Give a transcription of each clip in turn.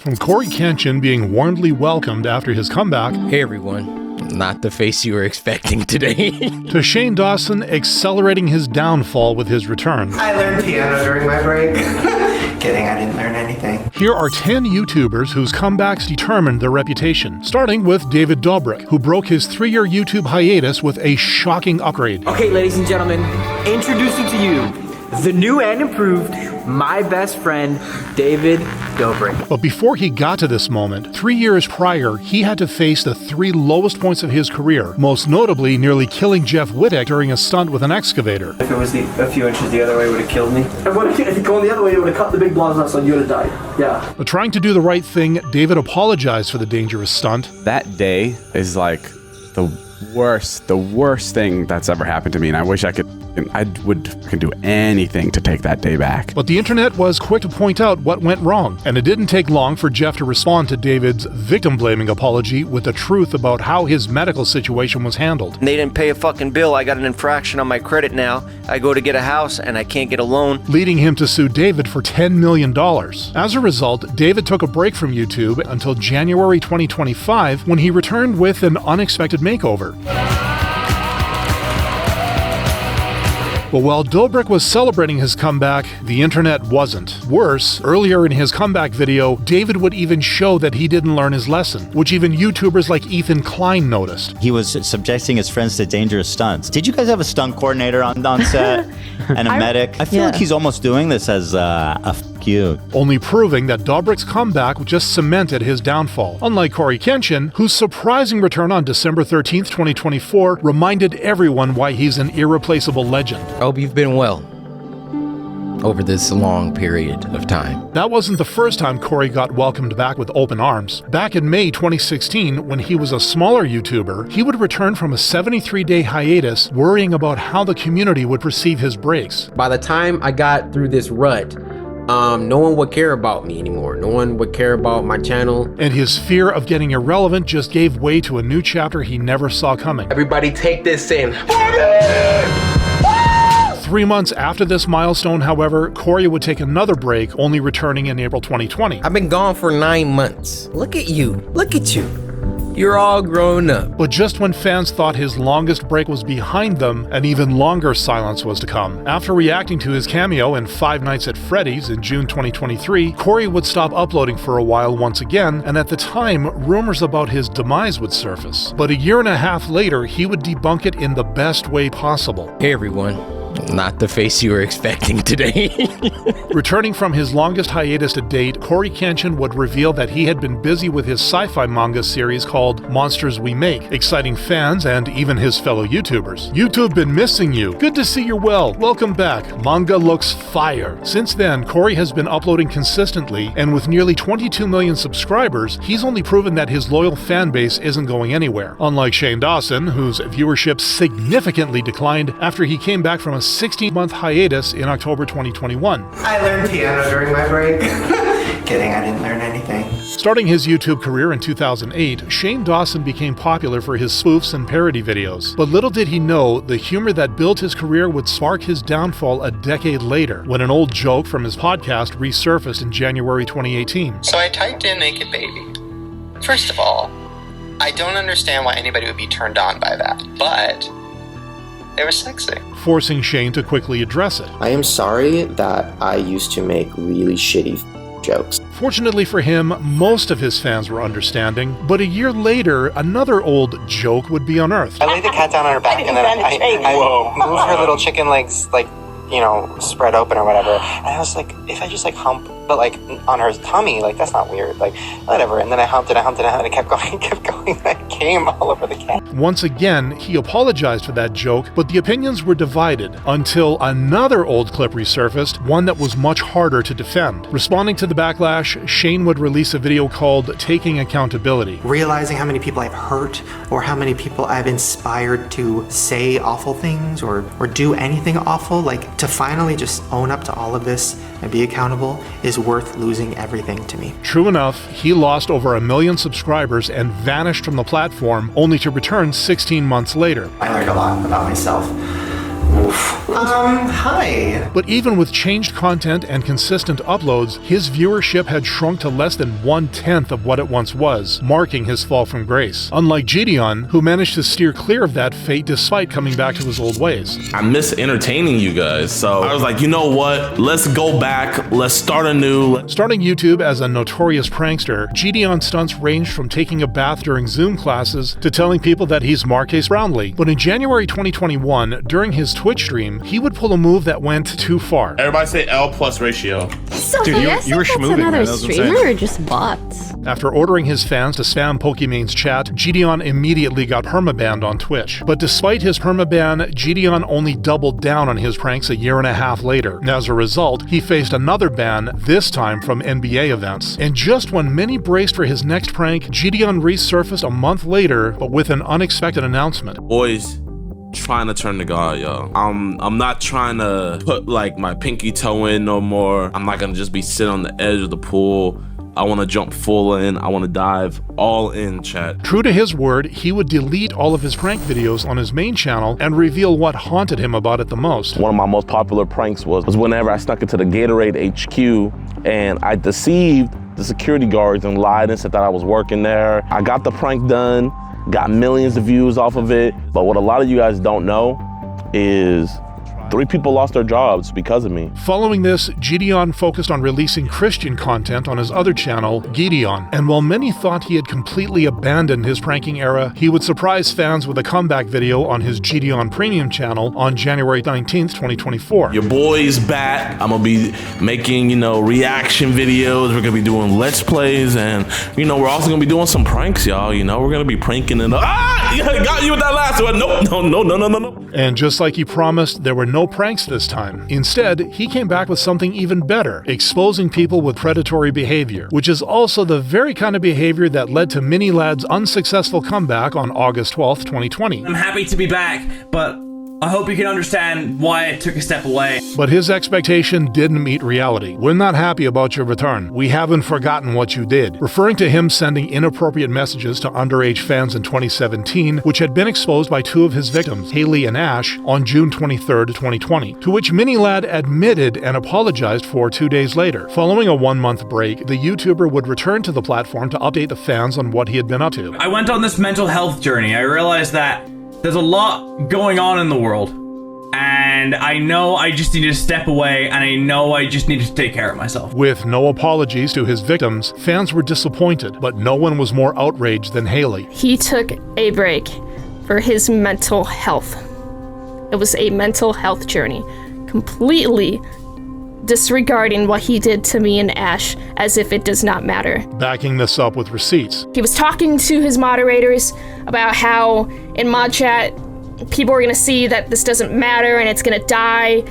From Cory Kenchin being warmly welcomed after his comeback, hey everyone, not the face you were expecting today, to Shane Dawson accelerating his downfall with his return. I learned piano during my break. Kidding, I didn't learn anything. Here are 10 YouTubers whose comebacks determined their reputation, starting with David Dobrik, who broke his 3-year YouTube hiatus with a shocking upgrade. Okay, ladies and gentlemen, introducing to you the new and improved, my best friend, David Dobrik. But before he got to this moment, 3 years prior, he had to face the 3 lowest points of his career, most notably nearly killing Jeff Wittek during a stunt with an excavator. If it was a few inches the other way, it would have killed me. And what if you go the other way, it would have cut the big blonde nuts and you would have died. Yeah. But trying to do the right thing, David apologized for the dangerous stunt. That day is like the worst thing that's ever happened to me, and I wish I could do anything to take that day back. But the internet was quick to point out what went wrong, and it didn't take long for Jeff to respond to David's victim-blaming apology with the truth about how his medical situation was handled. They didn't pay a fucking bill. I got an infraction on my credit now. I go to get a house and I can't get a loan. Leading him to sue David for $10 million. As a result, David took a break from YouTube until January 2025 when he returned with an unexpected makeover. But while Dobrik was celebrating his comeback, the internet wasn't. Worse, earlier in his comeback video, David would even show that he didn't learn his lesson, which even YouTubers like Ethan Klein noticed. He was subjecting his friends to dangerous stunts. Did you guys have a stunt coordinator on set and a medic? I feel like he's almost doing this as a f*** you. Only proving that Dobrik's comeback just cemented his downfall. Unlike Cory Kenchin, whose surprising return on December 13th, 2024 reminded everyone why he's an irreplaceable legend. I hope you've been well over this long period of time. That wasn't the first time Cory got welcomed back with open arms. Back in May 2016, when he was a smaller YouTuber, he would return from a 73-day hiatus, worrying about how the community would perceive his breaks. By the time I got through this rut, no one would care about me anymore. No one would care about my channel. And his fear of getting irrelevant just gave way to a new chapter he never saw coming. Everybody take this in. 3 months after this milestone, however, Cory would take another break, only returning in April 2020. I've been gone for 9 months. Look at you. Look at you. You're all grown up. But just when fans thought his longest break was behind them, an even longer silence was to come. After reacting to his cameo in Five Nights at Freddy's in June 2023, Cory would stop uploading for a while once again, and at the time, rumors about his demise would surface. But a year and a half later, he would debunk it in the best way possible. Hey everyone. Not the face you were expecting today. Returning from his longest hiatus to date, Cory Kenchin would reveal that he had been busy with his sci-fi manga series called Monsters We Make, exciting fans and even his fellow YouTubers. YouTube been missing you. Good to see you're well. Welcome back. Manga looks fire. Since then, Cory has been uploading consistently, and with nearly 22 million subscribers, he's only proven that his loyal fan base isn't going anywhere. Unlike Shane Dawson, whose viewership significantly declined after he came back from a 16-month hiatus in October 2021. I learned piano during my break. Kidding, I didn't learn anything. Starting his YouTube career in 2008, Shane Dawson became popular for his spoofs and parody videos. But little did he know, the humor that built his career would spark his downfall a decade later, when an old joke from his podcast resurfaced in January 2018. So I typed in naked baby. First of all, I don't understand why anybody would be turned on by that, but they were sexy. Forcing Shane to quickly address it. I am sorry that I used to make really shitty jokes. Fortunately for him, most of his fans were understanding, but a year later, another old joke would be unearthed. I laid the cat down on her back and then I moved her little chicken legs, like, you know, spread open or whatever. And I was like, if I just like hump, but like on her tummy, like that's not weird, like whatever. And then I humped it, and it kept going, and I came all over the cat. Once again, he apologized for that joke, but the opinions were divided until another old clip resurfaced, one that was much harder to defend. Responding to the backlash, Shane would release a video called Taking Accountability. Realizing how many people I've hurt or how many people I've inspired to say awful things or do anything awful, like to finally just own up to all of this and be accountable is worth losing everything to me. True enough, he lost over 1 million subscribers and vanished from the platform, only to return 16 months later. I learned a lot about myself Hi. But even with changed content and consistent uploads, his viewership had shrunk to less than 1/10 of what it once was, marking his fall from grace. Unlike GDON, who managed to steer clear of that fate despite coming back to his old ways. I miss entertaining you guys, so I was like, you know what? Let's go back. Let's start anew. Starting YouTube as a notorious prankster, GDON stunts ranged from taking a bath during Zoom classes to telling people that he's Marques Brownlee. But in January 2021, during his Twitch stream, he would pull a move that went too far. Everybody say L plus ratio. So dude, you were schmooving, another streamer or just bots? After ordering his fans to spam Pokemon's chat, GDON immediately got permabanned on Twitch. But despite his permaban, GDON only doubled down on his pranks a year and a half later. As a result, he faced another ban, this time from NBA events. And just when many braced for his next prank, GDON resurfaced a month later, but with an unexpected announcement. Boys, trying to turn to God, y'all. I'm not trying to put like my pinky toe in no more. I'm not gonna just be sitting on the edge of the pool. I want to jump full in. I want to dive all in, chat. True to his word, he would delete all of his prank videos on his main channel and reveal what haunted him about it the most. One of my most popular pranks was whenever I snuck into the Gatorade HQ and I deceived the security guards and lied and said that I was working there. I got the prank done, got millions of views off of it, but what a lot of you guys don't know is 3 people lost their jobs because of me. Following this, GDON focused on releasing Christian content on his other channel, GDON. And while many thought he had completely abandoned his pranking era, he would surprise fans with a comeback video on his GDON Premium channel on January 19th, 2024. Your boy's back. I'm gonna be making, reaction videos. We're gonna be doing Let's Plays, and, we're also gonna be doing some pranks, y'all. We're gonna be pranking and got you with that last one. No. And just like he promised, there were no pranks this time. Instead, he came back with something even better, exposing people with predatory behavior, which is also the very kind of behavior that led to Mini Lad's unsuccessful comeback on August 12th, 2020. I'm happy to be back, but I hope you can understand why I took a step away. But his expectation didn't meet reality. We're not happy about your return. We haven't forgotten what you did. Referring to him sending inappropriate messages to underage fans in 2017, which had been exposed by 2 of his victims, Haley and Ash, on June 23rd, 2020, to which Mini Lad admitted and apologized for 2 days later. Following a 1-month break, the YouTuber would return to the platform to update the fans on what he had been up to. I went on this mental health journey. I realized that there's a lot going on in the world, and I know I just need to step away, and I know I just need to take care of myself. With no apologies to his victims, fans were disappointed, but no one was more outraged than Haley. He took a break for his mental health. It was a mental health journey, completely disregarding what he did to me and Ash as if it does not matter. Backing this up with receipts. He was talking to his moderators about how in mod chat people are gonna see that this doesn't matter and it's gonna die.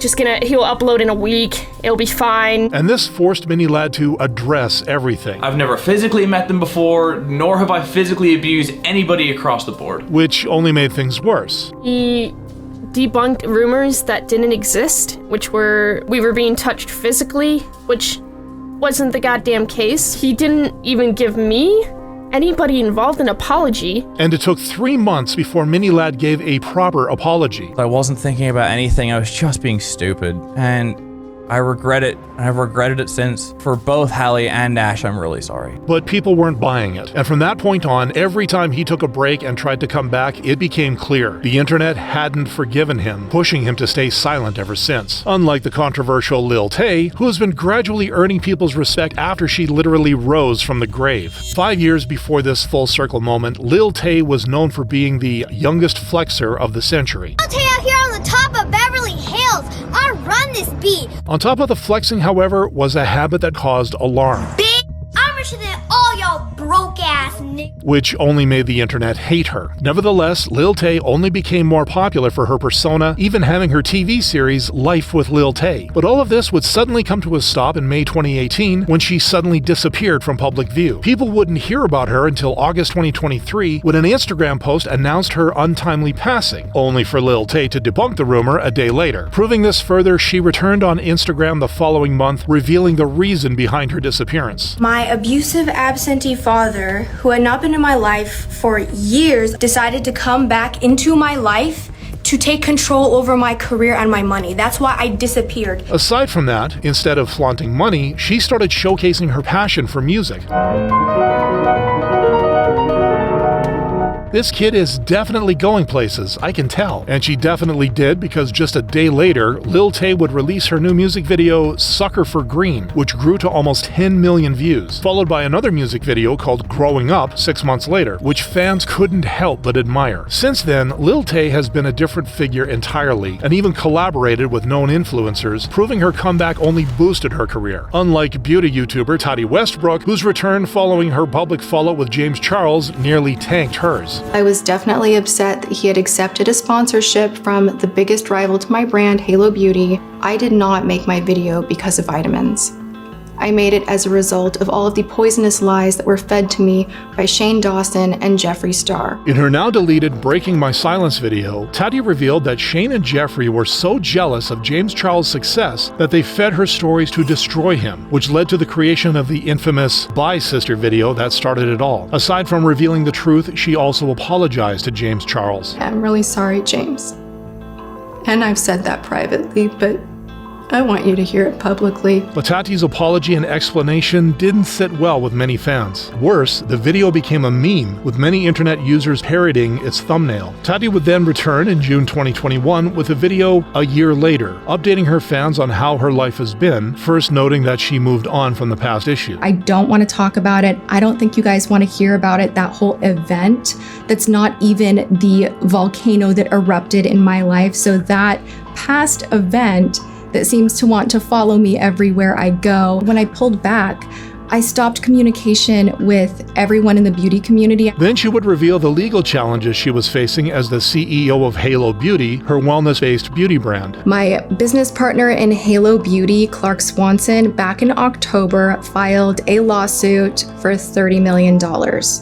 He'll upload in a week, it'll be fine. And this forced Mini Lad to address everything. I've never physically met them before, nor have I physically abused anybody across the board. Which only made things worse. He debunked rumors that didn't exist, which were we were being touched physically, which wasn't the goddamn case. He didn't even give me, anybody involved, an apology. And it took 3 months before Mini Lad gave a proper apology. I wasn't thinking about anything, I was just being stupid. And I regret it, and I've regretted it since. For both Hallie and Ash, I'm really sorry. But people weren't buying it. And from that point on, every time he took a break and tried to come back, it became clear. The internet hadn't forgiven him, pushing him to stay silent ever since. Unlike the controversial Lil Tay, who has been gradually earning people's respect after she literally rose from the grave. 5 years before this full circle moment, Lil Tay was known for being the youngest flexer of the century. Lil Tay out here on the top of Beverly Hills. I run this beat. On top of the flexing, however, was a habit that caused alarm. I'm richer than all y'all broke ass niggas. Which only made the internet hate her. Nevertheless, Lil Tay only became more popular for her persona, even having her TV series Life with Lil Tay. But all of this would suddenly come to a stop in May 2018 when she suddenly disappeared from public view. People wouldn't hear about her until August 2023 when an Instagram post announced her untimely passing, only for Lil Tay to debunk the rumor a day later. Proving this further, she returned on Instagram the following month, revealing the reason behind her disappearance. My abusive absentee father, who had not been in my life for years, decided to come back into my life to take control over my career and my money. That's why I disappeared. Aside from that, instead of flaunting money, she started showcasing her passion for music. This kid is definitely going places, I can tell. And she definitely did, because just a day later, Lil Tay would release her new music video, Sucker for Green, which grew to almost 10 million views, followed by another music video called Growing Up 6 months later, which fans couldn't help but admire. Since then, Lil Tay has been a different figure entirely, and even collaborated with known influencers, proving her comeback only boosted her career. Unlike beauty YouTuber Totty Westbrook, whose return following her public fallout with James Charles nearly tanked hers. I was definitely upset that he had accepted a sponsorship from the biggest rival to my brand, Halo Beauty. I did not make my video because of vitamins. I made it as a result of all of the poisonous lies that were fed to me by Shane Dawson and Jeffree Star. In her now deleted Breaking My Silence video, Totty revealed that Shane and Jeffree were so jealous of James Charles' success that they fed her stories to destroy him, which led to the creation of the infamous Bye Sister video that started it all. Aside from revealing the truth, she also apologized to James Charles. I'm really sorry, James. And I've said that privately, but I want you to hear it publicly. But Totty's apology and explanation didn't sit well with many fans. Worse, the video became a meme, with many internet users parodying its thumbnail. Totty would then return in June 2021 with a video a year later, updating her fans on how her life has been, first noting that she moved on from the past issue. I don't want to talk about it. I don't think you guys want to hear about it, that whole event. That's not even the volcano that erupted in my life. So that past event that seems to want to follow me everywhere I go. When I pulled back, I stopped communication with everyone in the beauty community. Then she would reveal the legal challenges she was facing as the CEO of Halo Beauty, her wellness-based beauty brand. My business partner in Halo Beauty, Clark Swanson, back in October, filed a lawsuit for $30 million.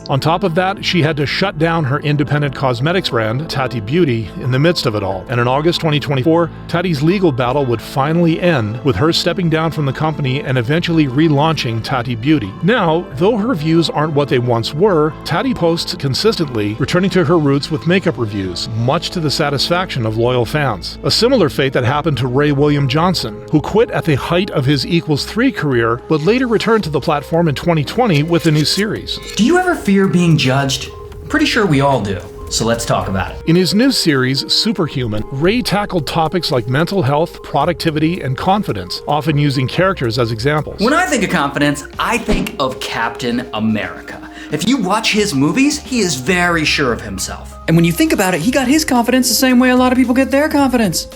On top of that, she had to shut down her independent cosmetics brand, Totty Beauty, in the midst of it all. And in August 2024, Totty's legal battle would finally end, with her stepping down from the company and eventually relaunching Totty Beauty. Now, though her views aren't what they once were, Totty posts consistently, returning to her roots with makeup reviews, much to the satisfaction of loyal fans. A similar fate that happened to Ray William Johnson, who quit at the height of his Equals 3 career, but later returned to the platform in 2020 with a new series. Do you ever fear being judged? Pretty sure we all do. So let's talk about it. In his new series, Superhuman, Ray tackled topics like mental health, productivity, and confidence, often using characters as examples. When I think of confidence, I think of Captain America. If you watch his movies, he is very sure of himself. And when you think about it, he got his confidence the same way a lot of people get their confidence.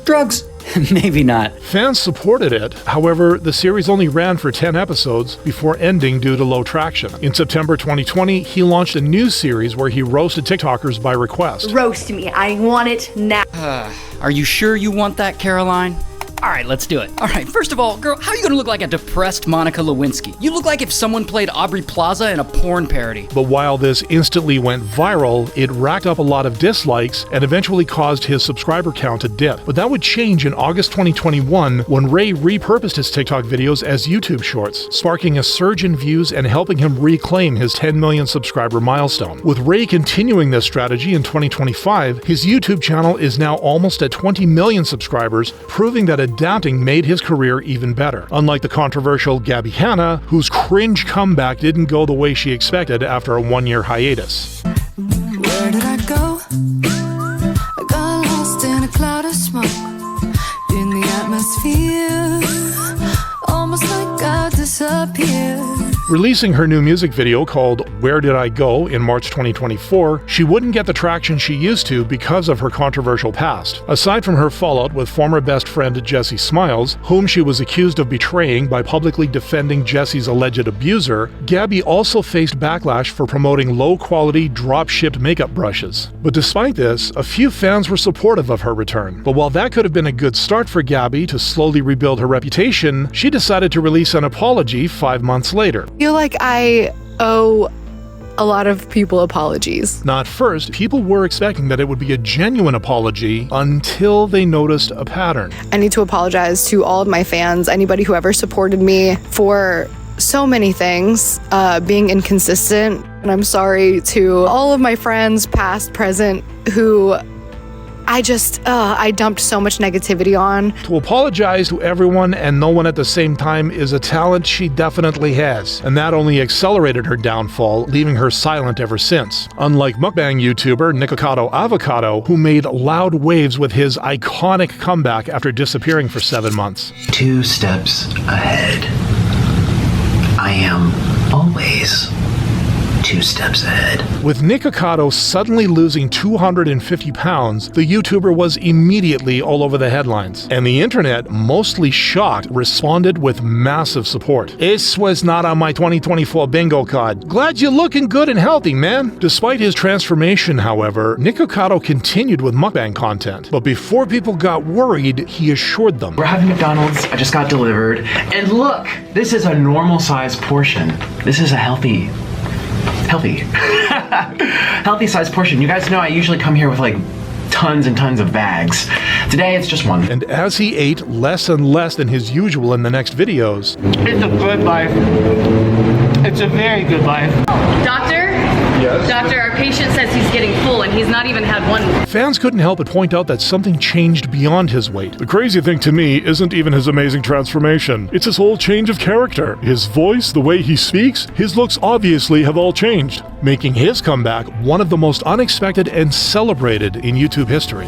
Drugs. Maybe not. Fans supported it. However, the series only ran for 10 episodes before ending due to low traction. In September 2020, he launched a new series where he roasted TikTokers by request. Roast me. I want it now. Are you sure you want that, Caroline? All right, let's do it. All right, first of all, girl, how are you gonna look like a depressed Monica Lewinsky? You look like if someone played Aubrey Plaza in a porn parody. But while this instantly went viral, it racked up a lot of dislikes and eventually caused his subscriber count to dip. But that would change in August 2021 when Ray repurposed his TikTok videos as YouTube shorts, sparking a surge in views and helping him reclaim his 10 million subscriber milestone. With Ray continuing this strategy in 2025, his YouTube channel is now almost at 20 million subscribers, proving that adapting made his career even better. Unlike the controversial Gabby Hannah, whose cringe comeback didn't go the way she expected after a one-year hiatus. Where did I go? I got lost in a cloud of smoke in the atmosphere, almost like I disappeared. Releasing her new music video called Where Did I Go in March 2024, she wouldn't get the traction she used to because of her controversial past. Aside from her fallout with former best friend Jessie Smiles, whom she was accused of betraying by publicly defending Jessie's alleged abuser, Gabby also faced backlash for promoting low-quality, drop-shipped makeup brushes. But despite this, a few fans were supportive of her return. But while that could have been a good start for Gabby to slowly rebuild her reputation, she decided to release an apology 5 months later. I feel like I owe a lot of people apologies. Not first, people were expecting that it would be a genuine apology until they noticed a pattern. I need to apologize to all of my fans, anybody who ever supported me for so many things, being inconsistent. And I'm sorry to all of my friends, past, present, who I dumped so much negativity on. To apologize to everyone and no one at the same time is a talent she definitely has, and that only accelerated her downfall, leaving her silent ever since. Unlike mukbang YouTuber Nicocado Avocado, who made loud waves with his iconic comeback after disappearing for 7 months. 2 steps ahead. I am always 2 steps ahead. With Nicocado suddenly losing 250 pounds, the YouTuber was immediately all over the headlines, and the internet, mostly shocked, responded with massive support. This was not on my 2024 bingo card. Glad you're looking good and healthy, man. Despite his transformation, however, Nicocado continued with mukbang content, but before people got worried, he assured them. We're having McDonald's, I just got delivered, and look, this is a normal size portion. This is a healthy size portion. You guys know I usually come here with like tons and tons of bags. Today it's just one. And as he ate less and less than his usual in the next videos, it's a good life. It's a very good life. Doctor? Yes? Doctor, our patient says he's getting full and he's not even had one. Fans couldn't help but point out that something changed beyond his weight. The crazy thing to me isn't even his amazing transformation. It's his whole change of character. His voice, the way he speaks, his looks obviously have all changed, making his comeback one of the most unexpected and celebrated in YouTube history.